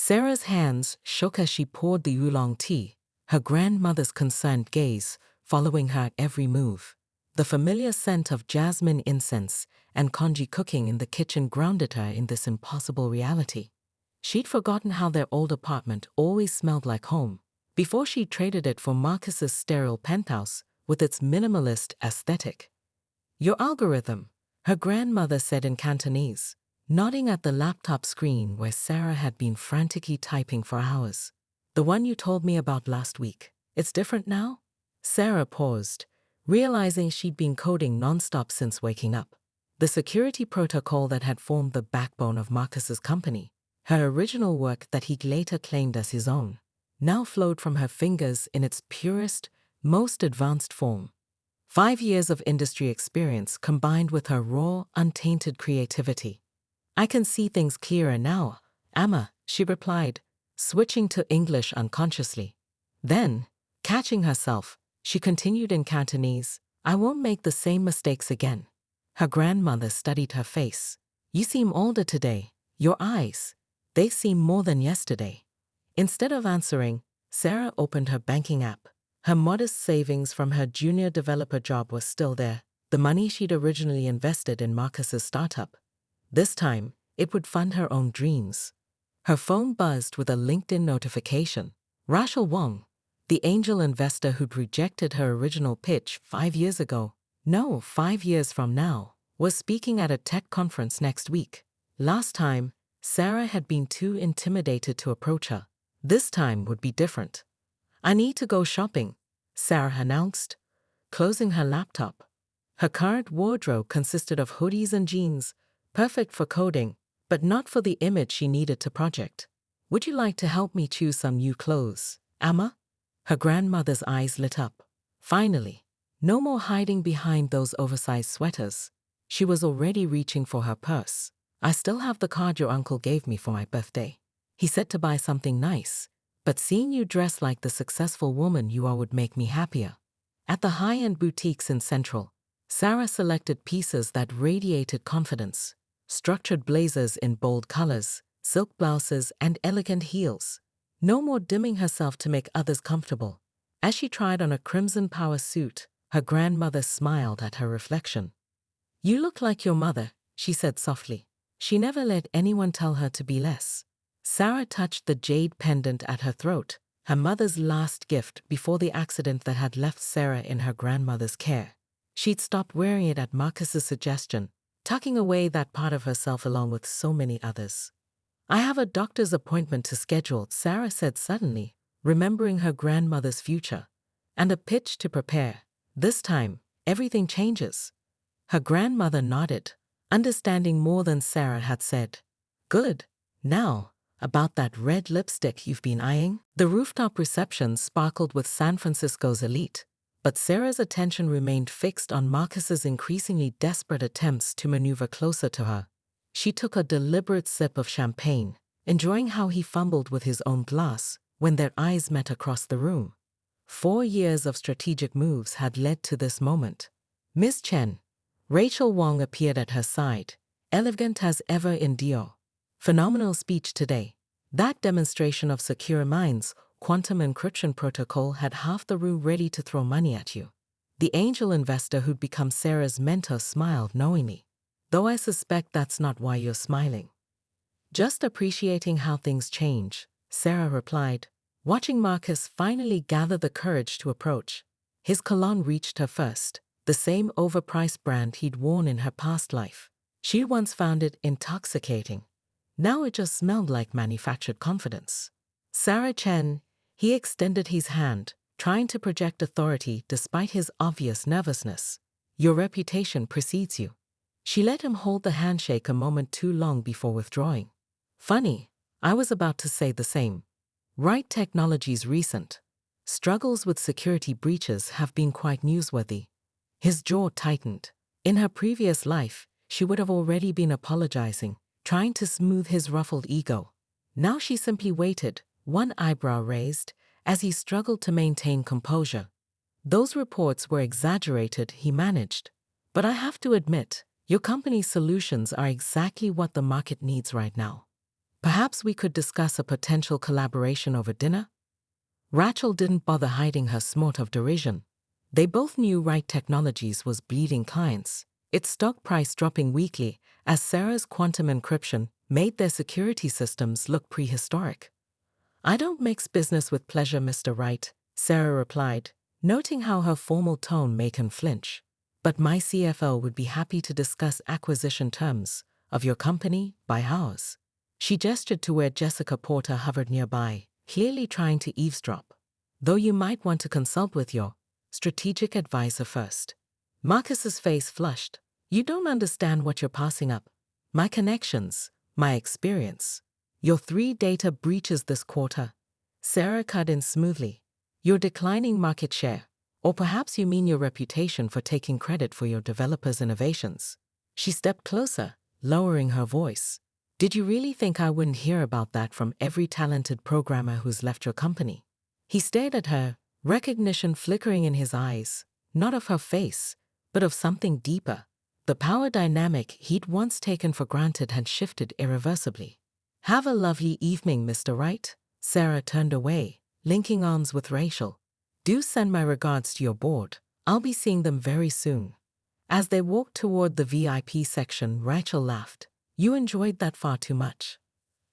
Sarah's hands shook as she poured the oolong tea, her grandmother's concerned gaze following her every move. The familiar scent of jasmine incense and congee cooking in the kitchen grounded her in this impossible reality. She'd forgotten how their old apartment always smelled like home, before she traded it for Marcus's sterile penthouse with its minimalist aesthetic. "Your algorithm," her grandmother said in Cantonese, nodding at the laptop screen where Sarah had been frantically typing for hours. "The one you told me about last week. It's different now?" Sarah paused, realizing she'd been coding nonstop since waking up. The security protocol that had formed the backbone of Marcus's company, her original work that he'd later claimed as his own, now flowed from her fingers in its purest, most advanced form. 5 years of industry experience combined with her raw, untainted creativity. "I can see things clearer now, Amma," she replied, switching to English unconsciously. Then, catching herself, she continued in Cantonese, "I won't make the same mistakes again." Her grandmother studied her face. "You seem older today. Your eyes, they seem more than yesterday." Instead of answering, Sarah opened her banking app. Her modest savings from her junior developer job was still there, the money she'd originally invested in Marcus's startup. This time, it would fund her own dreams. Her phone buzzed with a LinkedIn notification. Rachel Wong, the angel investor who'd rejected her original pitch 5 years ago, 5 years from now, was speaking at a tech conference next week. Last time, Sarah had been too intimidated to approach her. This time would be different. "I need to go shopping," Sarah announced, closing her laptop. Her current wardrobe consisted of hoodies and jeans, perfect for coding, but not for the image she needed to project. "Would you like to help me choose some new clothes, Amma?" Her grandmother's eyes lit up. Finally, no more hiding behind those oversized sweaters. She was already reaching for her purse. "I still have the card your uncle gave me for my birthday. He said to buy something nice, but seeing you dress like the successful woman you are would make me happier." At the high-end boutiques in Central, Sarah selected pieces that radiated confidence. Structured blazers in bold colors, silk blouses, and elegant heels. No more dimming herself to make others comfortable. As she tried on a crimson power suit, her grandmother smiled at her reflection. "You look like your mother," she said softly. She never let anyone tell her to be less. Sarah touched the jade pendant at her throat, her mother's last gift before the accident that had left Sarah in her grandmother's care. She'd stopped wearing it at Marcus's suggestion, tucking away that part of herself along with so many others. "I have a doctor's appointment to schedule," Sarah said suddenly, remembering her grandmother's future, "and a pitch to prepare. This time, everything changes." Her grandmother nodded, understanding more than Sarah had said. "Good. Now, about that red lipstick you've been eyeing?" The rooftop reception sparkled with San Francisco's elite, but Sarah's attention remained fixed on Marcus's increasingly desperate attempts to maneuver closer to her. She took a deliberate sip of champagne, enjoying how he fumbled with his own glass when their eyes met across the room. 4 years of strategic moves had led to this moment. "Miss Chen." Rachel Wong appeared at her side, elegant as ever in Dior. "Phenomenal speech today. That demonstration of secure minds, quantum encryption protocol had half the room ready to throw money at you." The angel investor who'd become Sarah's mentor smiled knowingly. "Though I suspect that's not why you're smiling." "Just appreciating how things change," Sarah replied, watching Marcus finally gather the courage to approach. His cologne reached her first, the same overpriced brand he'd worn in her past life. She'd once found it intoxicating. Now it just smelled like manufactured confidence. "Sarah Chen," he extended his hand, trying to project authority despite his obvious nervousness. "Your reputation precedes you." She let him hold the handshake a moment too long before withdrawing. "Funny, I was about to say the same. Right Technology's recent struggles with security breaches have been quite newsworthy." His jaw tightened. In her previous life, she would have already been apologizing, trying to smooth his ruffled ego. Now she simply waited, one eyebrow raised, as he struggled to maintain composure. "Those reports were exaggerated," he managed. "But I have to admit, your company's solutions are exactly what the market needs right now." Perhaps we could discuss a potential collaboration over dinner? Rachel didn't bother hiding her snort of derision. They both knew Right Technologies was bleeding clients, its stock price dropping weekly as Sarah's quantum encryption made their security systems look prehistoric. "I don't mix business with pleasure, Mr. Wright," Sarah replied, noting how her formal tone made him flinch. "But my CFO would be happy to discuss acquisition terms of your company by ours." She gestured to where Jessica Porter hovered nearby, clearly trying to eavesdrop. "Though you might want to consult with your strategic advisor first." Marcus's face flushed. "You don't understand what you're passing up. My connections, my experience. Your 3 data breaches this quarter." Sarah cut in smoothly. "Your declining market share. Or perhaps you mean your reputation for taking credit for your developers' innovations." She stepped closer, lowering her voice. "Did you really think I wouldn't hear about that from every talented programmer who's left your company?" He stared at her, recognition flickering in his eyes, not of her face, but of something deeper. The power dynamic he'd once taken for granted had shifted irreversibly. "Have a lovely evening, Mr. Wright." Sarah turned away, linking arms with Rachel. "Do send my regards to your board. I'll be seeing them very soon." As they walked toward the VIP section, Rachel laughed. "You enjoyed that far too much."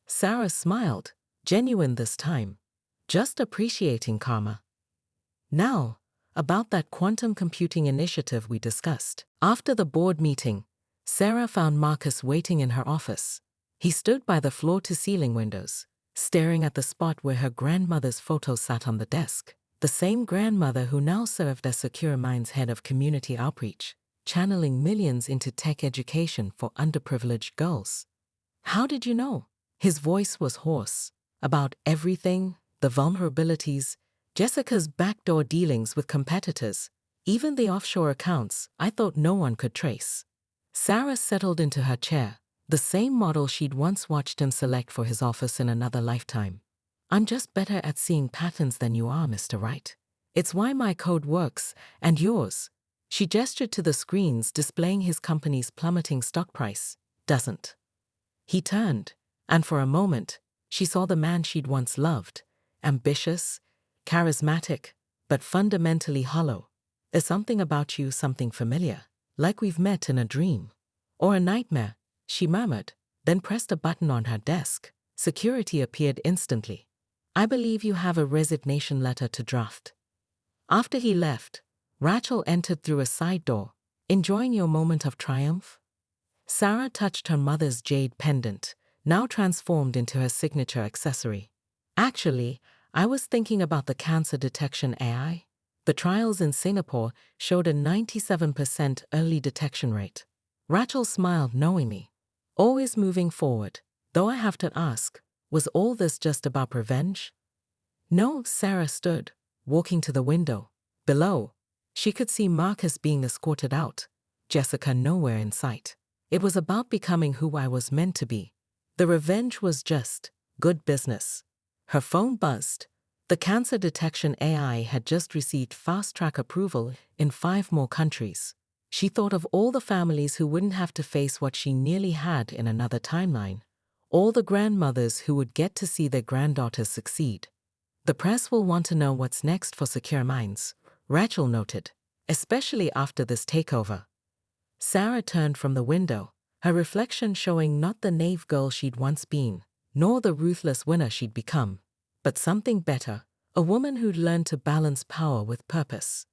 Sarah smiled, genuine this time, just appreciating karma. Now, about that quantum computing initiative we discussed. After the board meeting, Sarah found Marcus waiting in her office. He stood by the floor-to-ceiling windows, staring at the spot where her grandmother's photo sat on the desk. The same grandmother who now served as Secure Minds head of community outreach, channeling millions into tech education for underprivileged girls. "How did you know?" His voice was hoarse. "About everything, the vulnerabilities, Jessica's backdoor dealings with competitors, even the offshore accounts I thought no one could trace." Sarah settled into her chair, the same model she'd once watched him select for his office in another lifetime. "I'm just better at seeing patterns than you are, Mr. Wright. It's why my code works, and yours." She gestured to the screens displaying his company's plummeting stock price. "Doesn't." He turned, and for a moment, she saw the man she'd once loved, ambitious, charismatic, but fundamentally hollow. "There's something about you, something familiar, like we've met in a dream. Or a nightmare," she murmured, then pressed a button on her desk. Security appeared instantly. "I believe you have a resignation letter to draft." After he left, Rachel entered through a side door. "Enjoying your moment of triumph?" Sarah touched her mother's jade pendant, now transformed into her signature accessory. "Actually, I was thinking about the cancer detection AI. The trials in Singapore showed a 97% early detection rate." Rachel smiled knowingly. "Always moving forward. Though I have to ask, was all this just about revenge?" "No." Sarah stood, walking to the window. Below, she could see Marcus being escorted out, Jessica nowhere in sight. "It was about becoming who I was meant to be. The revenge was just good business." Her phone buzzed. The cancer detection AI had just received fast-track approval in 5 more countries. She thought of all the families who wouldn't have to face what she nearly had in another timeline. All the grandmothers who would get to see their granddaughters succeed. "The press will want to know what's next for Secure Minds," Rachel noted, "especially after this takeover." Sarah turned from the window, her reflection showing not the naive girl she'd once been, nor the ruthless winner she'd become, but something better, a woman who'd learned to balance power with purpose.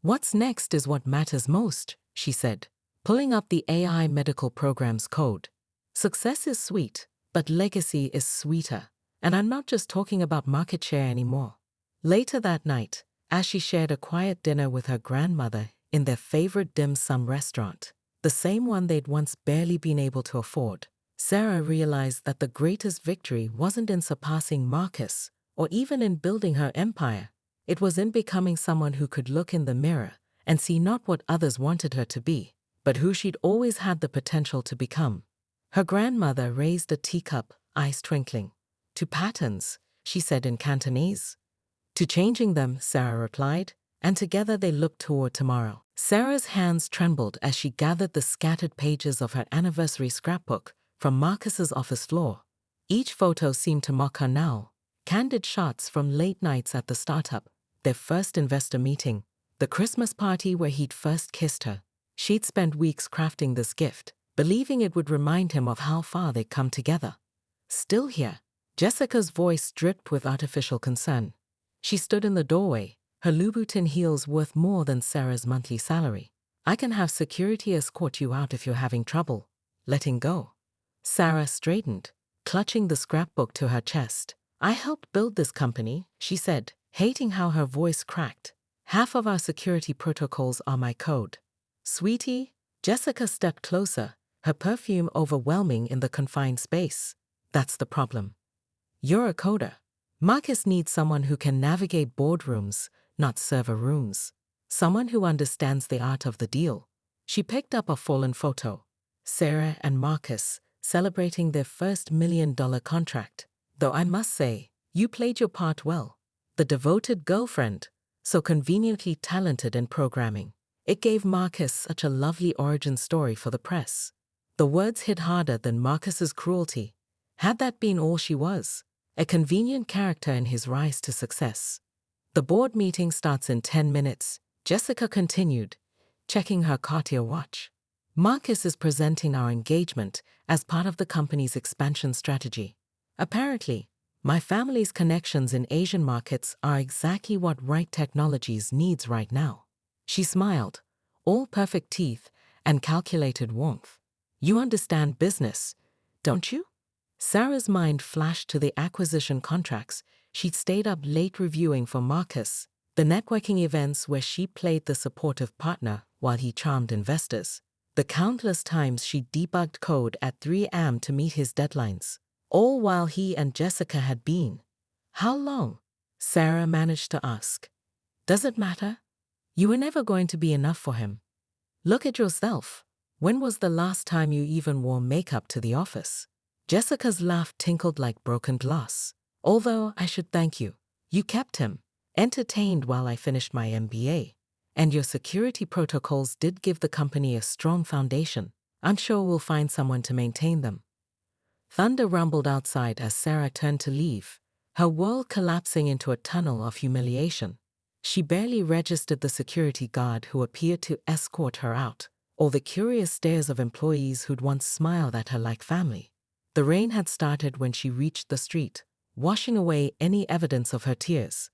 "What's next is what matters most," she said, pulling up the AI medical program's code. "Success is sweet, but legacy is sweeter. And I'm not just talking about market share anymore." Later that night, as she shared a quiet dinner with her grandmother in their favorite dim sum restaurant, the same one they'd once barely been able to afford, Sarah realized that the greatest victory wasn't in surpassing Marcus or even in building her empire. It was in becoming someone who could look in the mirror and see not what others wanted her to be, but who she'd always had the potential to become. Her grandmother raised a teacup, eyes twinkling. "To patterns," she said in Cantonese. "To changing them," Sarah replied, and together they looked toward tomorrow. Sarah's hands trembled as she gathered the scattered pages of her anniversary scrapbook from Marcus's office floor. Each photo seemed to mock her now. Candid shots from late nights at the startup, their first investor meeting, the Christmas party where he'd first kissed her. She'd spent weeks crafting this gift, believing it would remind him of how far they'd come together. Still here, Jessica's voice dripped with artificial concern. She stood in the doorway, her Louboutin heels worth more than Sarah's monthly salary. I can have security escort you out if you're having trouble. Letting go. Sarah straightened, clutching the scrapbook to her chest. I helped build this company, she said, hating how her voice cracked. Half of our security protocols are my code. Sweetie, Jessica stepped closer, her perfume overwhelming in the confined space. That's the problem. You're a coder. Marcus needs someone who can navigate boardrooms, not server rooms. Someone who understands the art of the deal. She picked up a fallen photo. Sarah and Marcus celebrating their first $1 million contract. Though I must say, you played your part well. The devoted girlfriend, so conveniently talented in programming. It gave Marcus such a lovely origin story for the press. The words hit harder than Marcus's cruelty. Had that been all she was? A convenient character in his rise to success. The board meeting starts in 10 minutes, Jessica continued, checking her Cartier watch. Marcus is presenting our engagement as part of the company's expansion strategy. Apparently, my family's connections in Asian markets are exactly what Right Technologies needs right now. She smiled, all perfect teeth and calculated warmth. You understand business, don't you? Sarah's mind flashed to the acquisition contracts she'd stayed up late reviewing for Marcus, the networking events where she played the supportive partner while he charmed investors, the countless times she debugged code at 3 a.m. to meet his deadlines, all while he and Jessica had been. How long? Sarah managed to ask. Does it matter? You were never going to be enough for him. Look at yourself. When was the last time you even wore makeup to the office? Jessica's laugh tinkled like broken glass. Although I should thank you. You kept him entertained while I finished my MBA. And your security protocols did give the company a strong foundation. I'm sure we'll find someone to maintain them. Thunder rumbled outside as Sarah turned to leave, her world collapsing into a tunnel of humiliation. She barely registered the security guard who appeared to escort her out, or the curious stares of employees who'd once smiled at her like family. The rain had started when she reached the street, washing away any evidence of her tears.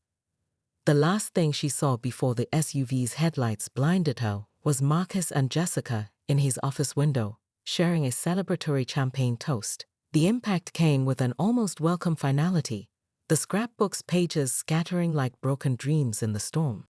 The last thing she saw before the SUV's headlights blinded her was Marcus and Jessica in his office window, sharing a celebratory champagne toast. The impact came with an almost welcome finality, the scrapbook's pages scattering like broken dreams in the storm.